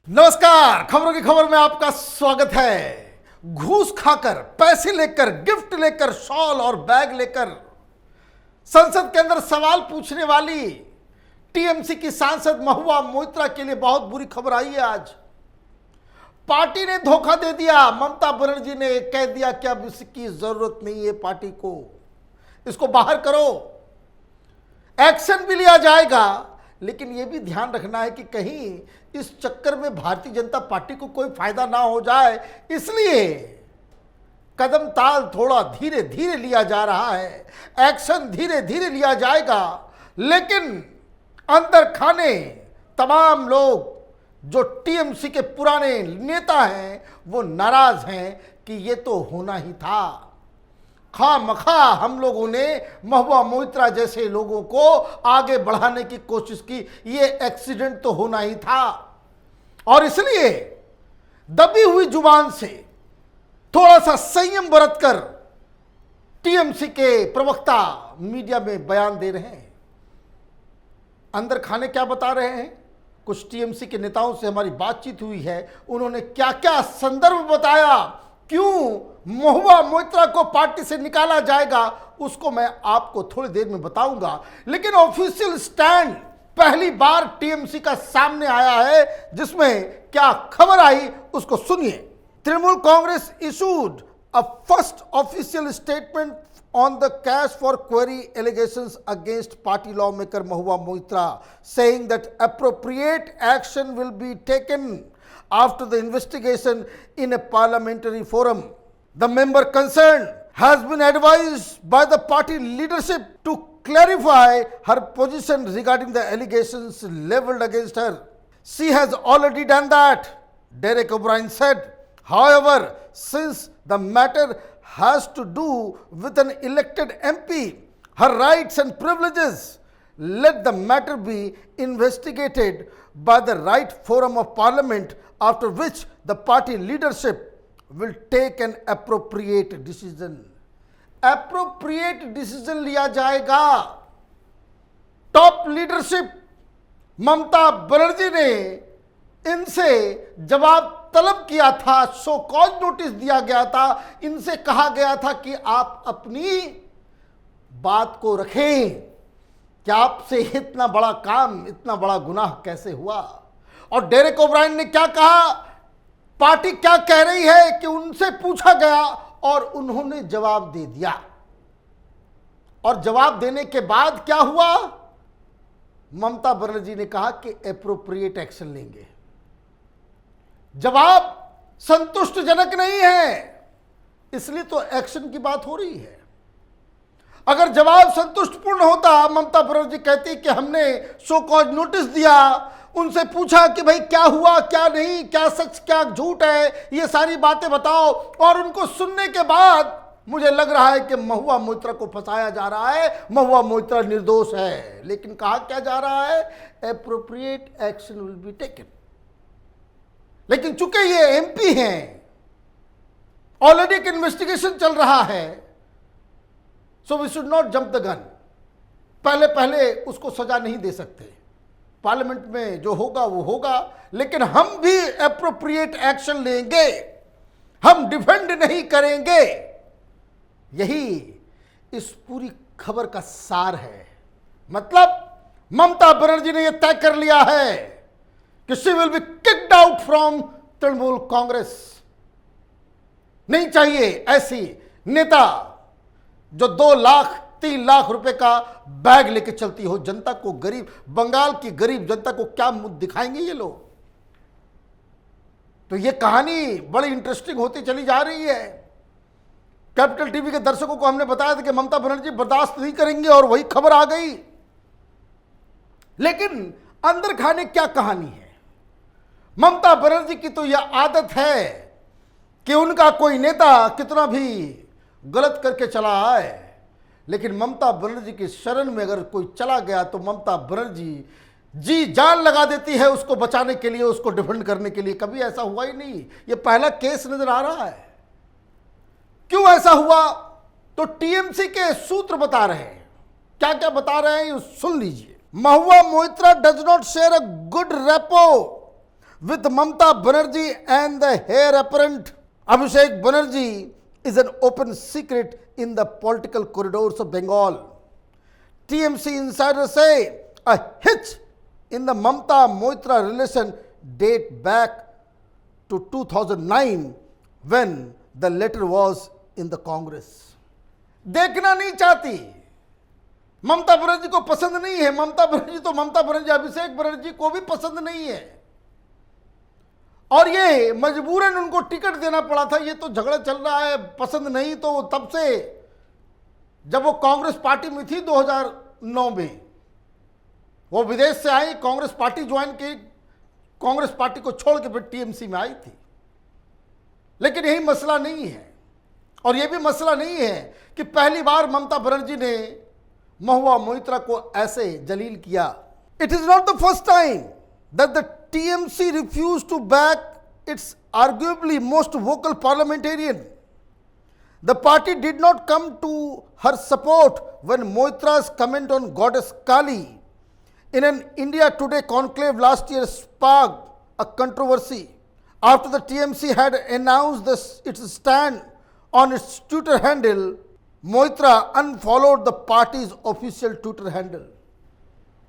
नमस्कार, खबरों की खबर में आपका स्वागत है। घूस खाकर, पैसे लेकर, गिफ्ट लेकर, शॉल और बैग लेकर संसद के अंदर सवाल पूछने वाली टीएमसी की सांसद महुआ मोइत्रा के लिए बहुत बुरी खबर आई है। आज पार्टी ने धोखा दे दिया। ममता बनर्जी ने कह दिया कि अब इसकी जरूरत नहीं है पार्टी को, इसको बाहर करो। एक्शन भी लिया जाएगा, लेकिन यह भी ध्यान रखना है कि कहीं इस चक्कर में भारतीय जनता पार्टी को कोई फायदा ना हो जाए, इसलिए कदम ताल थोड़ा धीरे धीरे लिया जा रहा है। एक्शन धीरे धीरे लिया जाएगा, लेकिन अंदर खाने तमाम लोग जो टीएमसी के पुराने नेता हैं वो नाराज हैं कि ये तो होना ही था। खामखा हम लोगों ने महुआ मोइत्रा जैसे लोगों को आगे बढ़ाने की कोशिश की। ये एक्सीडेंट तो होना ही था, और इसलिए दबी हुई जुबान से थोड़ा सा संयम बरतकर टीएमसी के प्रवक्ता मीडिया में बयान दे रहे हैं। अंदर खाने क्या बता रहे हैं, कुछ टीएमसी के नेताओं से हमारी बातचीत हुई है, उन्होंने क्या क्या संदर्भ बताया, क्यों महुआ मोइत्रा को पार्टी से निकाला जाएगा, उसको मैं आपको थोड़ी देर में बताऊंगा। लेकिन ऑफिशियल स्टैंड पहली बार टीएमसी का सामने आया है, जिसमें क्या खबर आई उसको सुनिए। Trinamool Congress issued a first official statement on the cash for query allegations against party lawmaker Mahua Moitra, saying that appropriate action will be taken after the investigation in a parliamentary forum. The member concerned has been advised by the party leadership to clarify her position regarding the allegations leveled against her. She has already done that, Derek O'Brien said. However, since the matter has to do with an elected MP, her rights and privileges, let the matter be investigated by the right forum of parliament, after which the party leadership will take an appropriate decision. Appropriate decision लिया जाएगा। Top leadership Mamata Banerjee ने इनसे जवाब तलब किया था, show cause notice दिया गया था, इनसे कहा गया था कि आप अपनी बात को रखें कि आपसे इतना बड़ा काम, इतना बड़ा गुनाह कैसे हुआ। और डेरेक ओब्रायन ने क्या कहा, पार्टी क्या कह रही है कि उनसे पूछा गया और उन्होंने जवाब दे दिया। और जवाब देने के बाद क्या हुआ, ममता बनर्जी ने कहा कि एप्रोप्रिएट एक्शन लेंगे। जवाब संतुष्टजनक नहीं है, इसलिए तो एक्शन की बात हो रही है। अगर जवाब संतुष्टपूर्ण होता, ममता बनर्जी कहती कि हमने शो कॉज नोटिस दिया, उनसे पूछा कि भाई क्या हुआ क्या नहीं, क्या सच क्या झूठ है, ये सारी बातें बताओ, और उनको सुनने के बाद मुझे लग रहा है कि महुआ मोइत्रा को फंसाया जा रहा है, महुआ मोइत्रा निर्दोष है। लेकिन कहा क्या जा रहा है, appropriate action will be taken. लेकिन चूंकि ये एमपी हैं, ऑलरेडी एक इन्वेस्टिगेशन चल रहा है, so we should not jump the gun. पहले पहले उसको सजा नहीं दे सकते, पार्लियामेंट में जो होगा वो होगा, लेकिन हम भी एप्रोप्रिएट एक्शन लेंगे, हम डिफेंड नहीं करेंगे। यही इस पूरी खबर का सार है। मतलब ममता बनर्जी ने यह तय कर लिया है कि she will be kicked out from Trinamool Congress. नहीं चाहिए ऐसी नेता जो 2 लाख 3 लाख रुपए का बैग लेके चलती हो। जनता को, गरीब बंगाल की गरीब जनता को क्या मुंह दिखाएंगे ये लोग। तो ये कहानी बड़ी इंटरेस्टिंग होती चली जा रही है। कैपिटल टीवी के दर्शकों को हमने बताया था कि ममता बनर्जी बर्दाश्त नहीं करेंगे, और वही खबर आ गई। लेकिन अंदर खाने क्या कहानी है, ममता बनर्जी की तो यह आदत है कि उनका कोई नेता कितना भी गलत करके चला आए, लेकिन ममता बनर्जी की शरण में अगर कोई चला गया तो ममता बनर्जी जी जान लगा देती है उसको बचाने के लिए, उसको डिफेंड करने के लिए। कभी ऐसा हुआ ही नहीं, यह पहला केस नजर आ रहा है। क्यों ऐसा हुआ, तो टीएमसी के सूत्र बता रहे हैं। क्या क्या बता रहे हैं सुन लीजिए। Mahua Moitra does not share a good rapport with Mamata Banerjee and the heir apparent Abhishek Banerjee is an open secret in the political corridors of Bengal. TMC insiders say a hitch in the Mamata Moitra relation date back to 2009 when the letter was in the Congress. देखना नहीं चाहती, ममता बनर्जी को पसंद नहीं है। ममता बनर्जी तो ममता बनर्जी अभिषेक बनर्जी को भी पसंद नहीं है और ये मजबूरन उनको टिकट देना पड़ा था। ये तो झगड़ा चल रहा है, पसंद नहीं तो तब से जब वो कांग्रेस पार्टी में थी 2009 में, वो विदेश से आई, कांग्रेस पार्टी ज्वाइन की, कांग्रेस पार्टी को छोड़ के फिर टीएमसी में आई थी। लेकिन यही मसला नहीं है और यह भी मसला नहीं है कि पहली बार ममता बनर्जी ने महुआ मोइत्रा को ऐसे जलील किया। It is not the first time that the TMC refuse to back its arguably most vocal parliamentarian. The party did not come to her support when Moitra's comment on goddess Kali in an India Today conclave last year sparked a controversy after the TMC had announced its stand on its Twitter handle. Moitra unfollowed the party's official Twitter handle.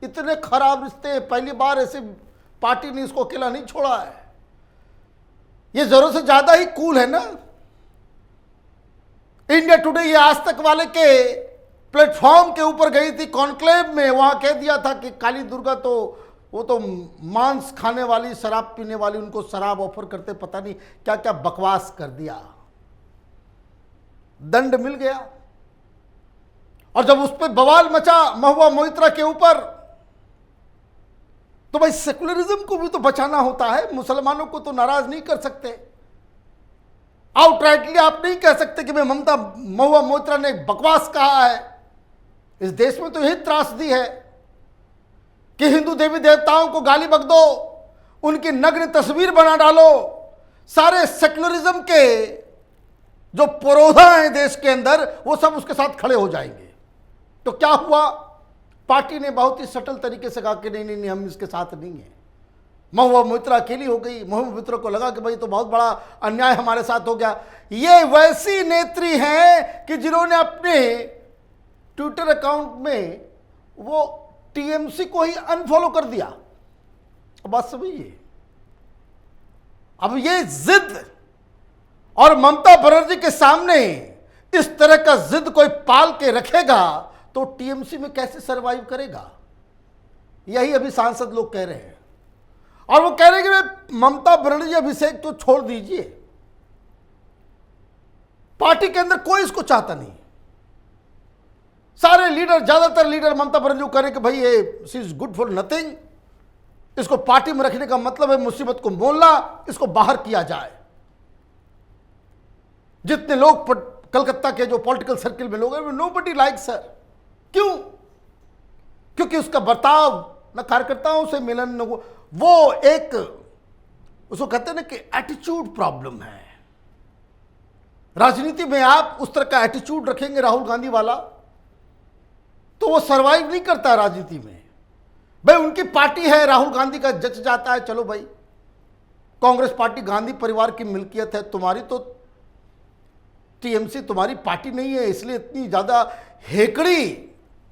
इतने खराब रिश्ते हैं, पहली बार ऐसे party ने इसको अकेला नहीं छोड़ा है। ये जरूरत से ज्यादा ही कूल है ना। इंडिया टुडे ये आज तक वाले के प्लेटफॉर्म के ऊपर गई थी कॉन्क्लेव में, वहां कह दिया था कि काली दुर्गा तो वो तो मांस खाने वाली, शराब पीने वाली, उनको शराब ऑफर करते, पता नहीं क्या क्या बकवास कर दिया। दंड मिल गया और जब उस पर बवाल मचा महुआ मोइत्रा के ऊपर, तो भाई सेकुलरिज्म को भी तो बचाना होता है। मुसलमानों को तो नाराज नहीं कर सकते। आउटराइटली आप नहीं कह सकते कि मैं महुआ मोइत्रा ने बकवास कहा है। इस देश में तो यही त्रासदी है कि हिंदू देवी देवताओं को गाली बक दो, उनकी नग्न तस्वीर बना डालो, सारे सेकुलरिज्म के जो पुरोधा हैं देश के अंदर वो सब उसके साथ खड़े हो जाएंगे। तो क्या हुआ, पार्टी ने बहुत ही सटल तरीके से कहा कि नहीं नहीं नहीं, हम इसके साथ नहीं हैं। महुआ मोइत्रा अकेली हो गई। महुआ मोइत्रा को लगा कि भाई तो बहुत बड़ा अन्याय हमारे साथ हो गया। ये वैसी नेत्री हैं कि जिन्होंने अपने ट्विटर अकाउंट में वो टीएमसी को ही अनफॉलो कर दिया। अब बात समझिए, अब ये जिद और ममता बनर्जी के सामने इस तरह का जिद कोई पाल के रखेगा तो टीएमसी में कैसे सरवाइव करेगा, यही अभी सांसद लोग कह रहे हैं। और वो कह रहे हैं कि ममता बनर्जी अभिषेक तो छोड़ दीजिए, पार्टी के अंदर कोई इसको चाहता नहीं। सारे लीडर, ज्यादातर लीडर ममता बनर्जी को कह रहे कि भाई ये she is good for nothing, इसको पार्टी में रखने का मतलब है मुसीबत को मोलना, इसको बाहर किया जाए। जितने लोग कलकत्ता के जो पॉलिटिकल सर्किल में लोग हैं, नोबडी लाइक्स हर। क्यों? क्योंकि उसका बर्ताव न कार्यकर्ताओं से मिलन, न वो एक उसको कहते हैं ना कि एटीट्यूड प्रॉब्लम है। राजनीति में आप उस तरह का एटीट्यूड रखेंगे राहुल गांधी वाला तो वो सरवाइव नहीं करता राजनीति में। भाई उनकी पार्टी है, राहुल गांधी का जच जाता है, चलो भाई कांग्रेस पार्टी गांधी परिवार की मिल्कियत है, तुम्हारी तो टीएमसी तुम्हारी पार्टी नहीं है, इसलिए इतनी ज्यादा हेकड़ी,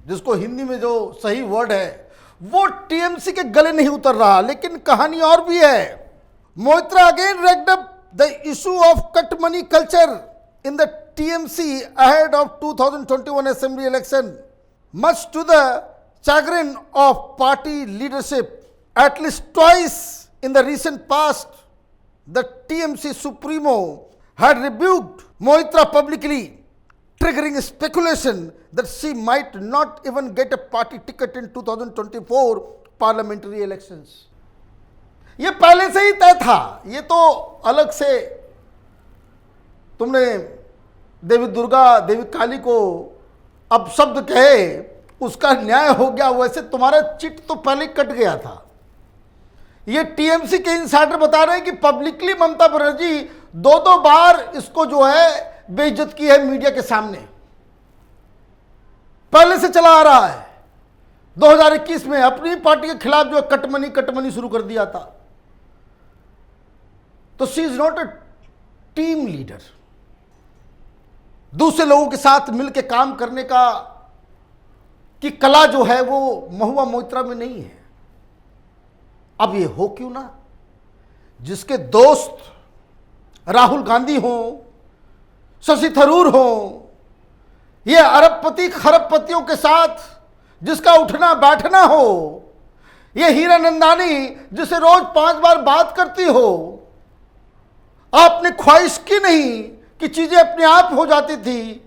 जिसको हिंदी में जो सही वर्ड है, वो टीएमसी के गले नहीं उतर रहा। लेकिन कहानी और भी है। Moitra again raked up the issue of cut money culture in the TMC ahead of 2021 assembly election, much to the chagrin of party leadership. At least twice in the recent past, the TMC Supremo had rebuked Moitra publicly, triggering speculation that she might not even get a party ticket in 2024 parliamentary elections. ये पहले से ही तय था, ये तो अलग से तुमने देवी दुर्गा, देवी काली को अब शब्द कहे उसका न्याय हो गया, वैसे तुम्हारा चिट तो पहले कट गया था। ये टीएमसी के इनसाइडर बता रहे हैं कि पब्लिकली ममता बनर्जी दो बार इसको जो है बेइज्जत की है मीडिया के सामने, पहले से चला आ रहा है। 2021 में अपनी पार्टी के खिलाफ जो कटमनी शुरू कर दिया था, तो she is not a team leader. दूसरे लोगों के साथ मिलकर काम करने की कला जो है वो महुआ मोइत्रा में नहीं है। अब ये हो क्यों ना, जिसके दोस्त राहुल गांधी हो, शशि थरूर हो, ये अरबपति खरबपतियों के साथ जिसका उठना बैठना हो, ये हीरा नंदानी जिसे रोज 5 बार बात करती हो, आपने ख्वाहिश की नहीं कि चीजें अपने आप हो जाती थी,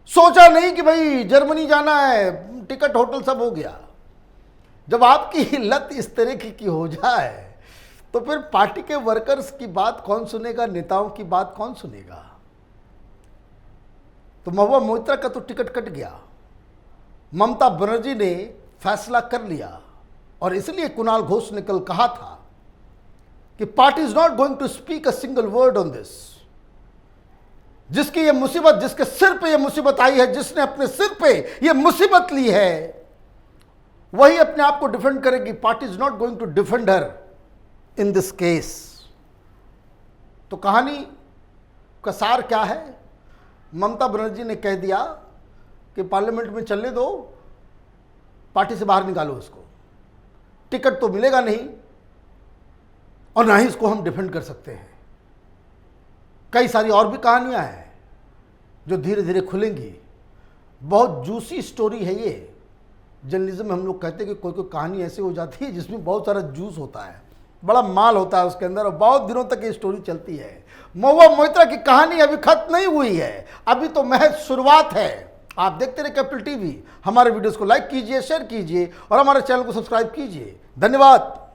सोचा नहीं कि भाई जर्मनी जाना है, टिकट होटल सब हो गया। जब आपकी लत इस तरह की हो जाए तो फिर पार्टी के वर्कर्स की बात कौन सुनेगा, नेताओं की बात कौन सुनेगा। तो महुआ मोइत्रा का तो टिकट कट गया। ममता बनर्जी ने फैसला कर लिया और इसलिए कुणाल घोष ने कल कहा था कि party is not going to speak a single word on this. जिसकी ये मुसीबत, जिसके सिर पे ये मुसीबत आई है, जिसने अपने सिर पे ये मुसीबत ली है, वही अपने आप को डिफेंड करेगी। Party is not going to defend her in this case. तो कहानी का सार क्या है? ममता बनर्जी ने कह दिया कि पार्लियामेंट में चलने दो, पार्टी से बाहर निकालो इसको, टिकट तो मिलेगा नहीं और ना ही इसको हम डिफेंड कर सकते हैं। कई सारी और भी कहानियां हैं जो धीरे धीरे खुलेंगी। बहुत जूसी स्टोरी है ये। जर्नलिज्म में हम लोग कहते हैं कि कोई कोई कहानी ऐसी हो जाती है जिसमें बहुत सारा जूस होता है, बड़ा माल होता है उसके अंदर, और बहुत दिनों तक ये स्टोरी चलती है। महुआ मोइत्रा की कहानी अभी खत्म नहीं हुई है, अभी तो महज शुरुआत है। आप देखते रहे कैपिटल टीवी। हमारे वीडियोस को लाइक कीजिए, शेयर कीजिए और हमारे चैनल को सब्सक्राइब कीजिए। धन्यवाद।